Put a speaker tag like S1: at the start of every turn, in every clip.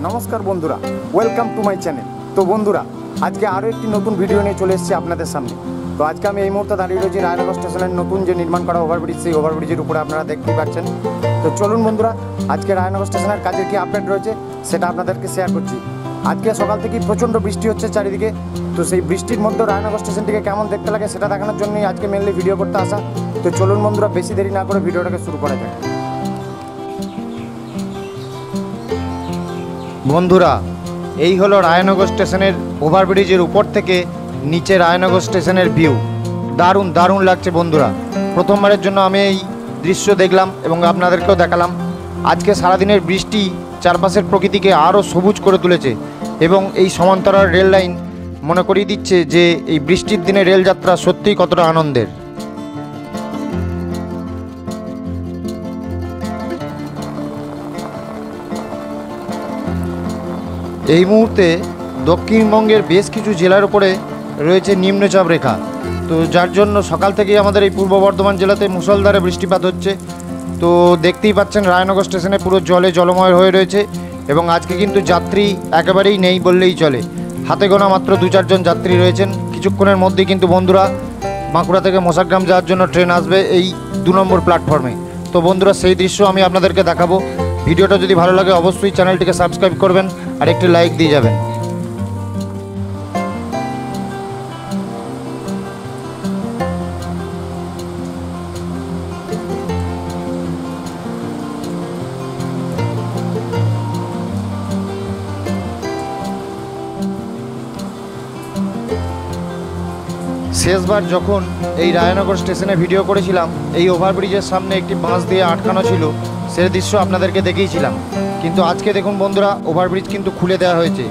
S1: নমস্কার বন্ধুরা, welcome to my channel. তো বন্ধুরা, আজকে আরও একটি নতুন ভিডিও নিয়ে চলে এসেছি আপনাদের সামনে। তো আজকে আমি এই মুহূর্তে দাঁড়িয়ে রয়েছি রায়নগর স্টেশনের নতুন যে নির্মাণ করা ওভারব্রিজ, সেই ওভারব্রিজের উপরে আপনারা দেখতেই পাচ্ছেন। তো চলুন বন্ধুরা, আজকে রায়নগর স্টেশনের কাজের কী আপডেট রয়েছে সেটা আপনাদেরকে শেয়ার করছি। আজকে সকাল থেকেই প্রচণ্ড বৃষ্টি হচ্ছে চারিদিকে। তো সেই বৃষ্টির মধ্যে রায়নগর স্টেশনটিকে কেমন দেখতে লাগে সেটা দেখানোর জন্যই আজকে মেনলি ভিডিও করতে আসা। তো চলুন বন্ধুরা, বেশি দেরি না করে ভিডিওটাকে শুরু করা যাক।
S2: বন্ধুরা, এই হলো রায়নগর স্টেশনের ওভারব্রিজের উপর থেকে নিচে রায়নগর স্টেশনের ভিউ। দারুণ দারুণ লাগছে বন্ধুরা। প্রথমবারের জন্য আমি এই দৃশ্য দেখলাম এবং আপনাদেরকেও দেখালাম। আজকে সারাদিনের বৃষ্টি চারপাশের প্রকৃতিকে আরও সবুজ করে তুলেছে এবং এই সমান্তরাল রেল লাইন মনে করিয়ে দিচ্ছে যে এই বৃষ্টির দিনে রেলযাত্রা সত্যিই কতটা আনন্দের। এই মুহূর্তে দক্ষিণবঙ্গের বেশ কিছু জেলার উপরে রয়েছে নিম্নচাপ রেখা। তো যার জন্য সকাল থেকেই আমাদের এই পূর্ব বর্ধমান জেলাতে মুষলধারে বৃষ্টিপাত হচ্ছে। তো দেখতেই পাচ্ছেন রায়নগর স্টেশনে পুরো জলে জলময় হয়ে রয়েছে এবং আজকে কিন্তু যাত্রী একেবারেই নেই বললেই চলে। হাতে গোনা মাত্র 2-4 জন যাত্রী রয়েছেন। কিছুক্ষণের মধ্যেই কিন্তু বন্ধুরা বাঁকুড়া থেকে মোসাগ্রাম যাওয়ার জন্য ট্রেন আসবে এই 2 নম্বর প্ল্যাটফর্মে। তো বন্ধুরা, সেই দৃশ্য আমি আপনাদেরকে দেখাবো। ভিডিওটা যদি ভালো লাগে অবশ্যই চ্যানেলটিকে সাবস্ক্রাইব করবেন আর একটি লাইক দিয়ে যাবেন। শেষবার যখন এই রায়নগর স্টেশনে ভিডিও করেছিলাম, এই ওভারব্রিজের সামনে একটি বাঁশ দিয়ে আটকানো ছিল, সে দৃশ্য আপনাদেরকে দেখিয়েছিলাম। কিন্তু আজকে দেখুন বন্ধুরা, ওভারব্রিজ কিন্তু খুলে দেওয়া হয়েছে।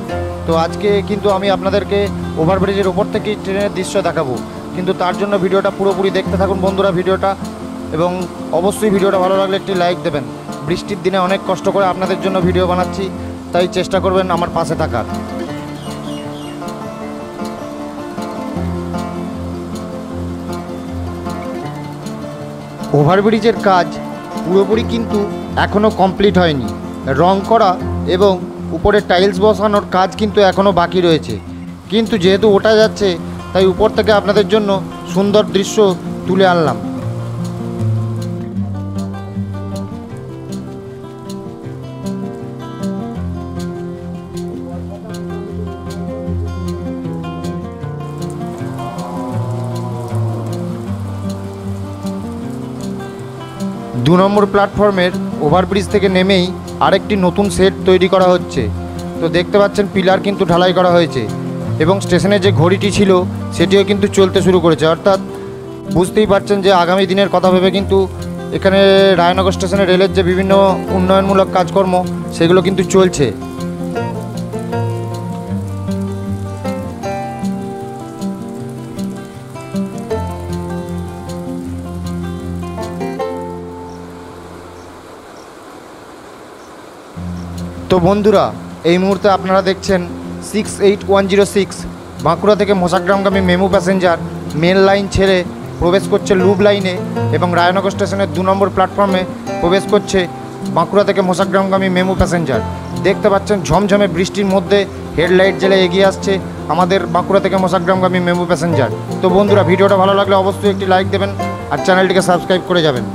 S2: তো আজকে কিন্তু আমি আপনাদেরকে ওভারব্রিজের ওপর থেকেই ট্রেনের দৃশ্য দেখাবো। কিন্তু তার জন্য ভিডিওটা পুরোপুরি দেখতে থাকুন বন্ধুরা ভিডিওটা, এবং অবশ্যই ভিডিওটা ভালো লাগলে একটি লাইক দেবেন। বৃষ্টির দিনে অনেক কষ্ট করে আপনাদের জন্য ভিডিও বানাচ্ছি, তাই চেষ্টা করবেন আমার পাশে থাকার। ওভারব্রিজের কাজ পুরোপুরি কিন্তু এখনও কমপ্লিট হয়নি। রং করা এবং উপরে টাইলস বসানোর কাজ কিন্তু এখনও বাকি রয়েছে। কিন্তু যেহেতু ওটা যাচ্ছে, তাই উপর থেকে আপনাদের জন্য সুন্দর দৃশ্য তুলে আনলাম। দু নম্বর প্ল্যাটফর্মের ওভারব্রিজ থেকে নেমেই আরেকটি নতুন সেট তৈরি করা হচ্ছে। তো দেখতে পাচ্ছেন পিলার কিন্তু ঢালাই করা হয়েছে এবং স্টেশনে যে ঘড়িটি ছিল সেটিও কিন্তু চলতে শুরু করেছে। অর্থাৎ বুঝতেই পারছেন যে আগামী দিনের কথা ভেবে কিন্তু এখানে রায়নগর স্টেশনে রেলের যে বিভিন্ন উন্নয়নমূলক কাজকর্ম সেগুলো কিন্তু চলছে। তো বন্ধুরা, এই মুহূর্তে আপনারা দেখছেন 68106 বাঁকুড়া থেকে মোসাগ্রামগামী মেমু প্যাসেঞ্জার মেন লাইন ছেড়ে প্রবেশ করছে লুপ লাইনে এবং রায়নগর স্টেশনের 2 নম্বর প্ল্যাটফর্মে প্রবেশ করছে বাঁকুড়া থেকে মোসাগ্রামগামী মেমু প্যাসেঞ্জার। দেখতে পাচ্ছেন ঝমঝমে বৃষ্টির মধ্যে হেডলাইট জ্বেলে এগিয়ে আসছে আমাদের বাঁকুড়া থেকে মোসাগ্রামগামী মেমু প্যাসেঞ্জার। তো বন্ধুরা, ভিডিওটা ভালো লাগলে অবশ্যই একটি লাইক দেবেন আর চ্যানেলটিকে সাবস্ক্রাইব করে যাবেন।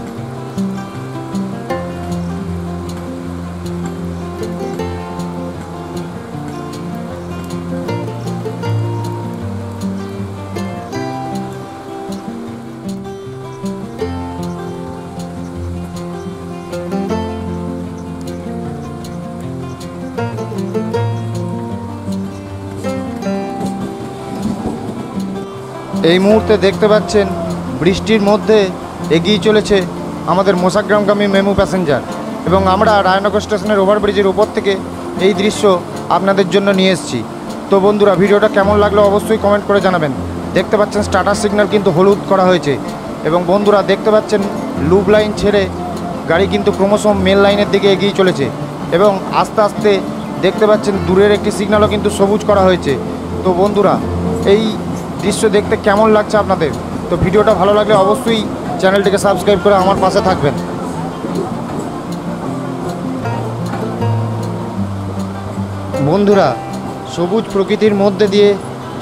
S2: এই মুহূর্তে দেখতে পাচ্ছেন বৃষ্টির মধ্যে এগিয়ে চলেছে আমাদের মোসাগ্রামগামী মেমু প্যাসেঞ্জার এবং আমরা রায়নগর স্টেশনের ওভারব্রিজের উপর থেকে এই দৃশ্য আপনাদের জন্য নিয়ে এসেছি। তো বন্ধুরা, ভিডিওটা কেমন লাগলো অবশ্যই কমেন্ট করে জানাবেন। দেখতে পাচ্ছেন স্টার্টার সিগন্যাল কিন্তু হলুদ করা হয়েছে এবং বন্ধুরা দেখতে পাচ্ছেন লুপ লাইন ছেড়ে গাড়ি কিন্তু ক্রমশ মেন লাইনের দিকে এগিয়ে চলেছে এবং আস্তে আস্তে দেখতে পাচ্ছেন দূরের একটি সিগন্যালও কিন্তু সবুজ করা হয়েছে। তো বন্ধুরা, এই দৃশ্য দেখতে কেমন লাগছে আপনাদের? তো ভিডিওটা ভালো লাগলে অবশ্যই চ্যানেলটিকে সাবস্ক্রাইব করে আমার পাশে থাকবেন। বন্ধুরা, সবুজ প্রকৃতির মধ্যে দিয়ে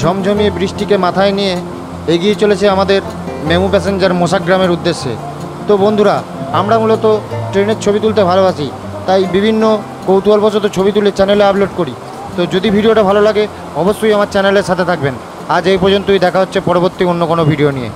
S2: ঝমঝমিয়ে বৃষ্টিকে মাথায় নিয়ে এগিয়ে চলেছে আমাদের মেমু প্যাসেঞ্জার মোসাগ্রামের উদ্দেশ্যে। তো বন্ধুরা, আমরা মূলত ট্রেনের ছবি তুলতে ভালোবাসি, তাই বিভিন্ন কৌতূহলবশত ছবি তুলে চ্যানেলে আপলোড করি। তো যদি ভিডিওটা ভালো লাগে অবশ্যই আমার চ্যানেলের সাথে থাকবেন। আজ এই পর্যন্তই, দেখা হচ্ছে পরবর্তী অন্য কোনো ভিডিও নিয়ে।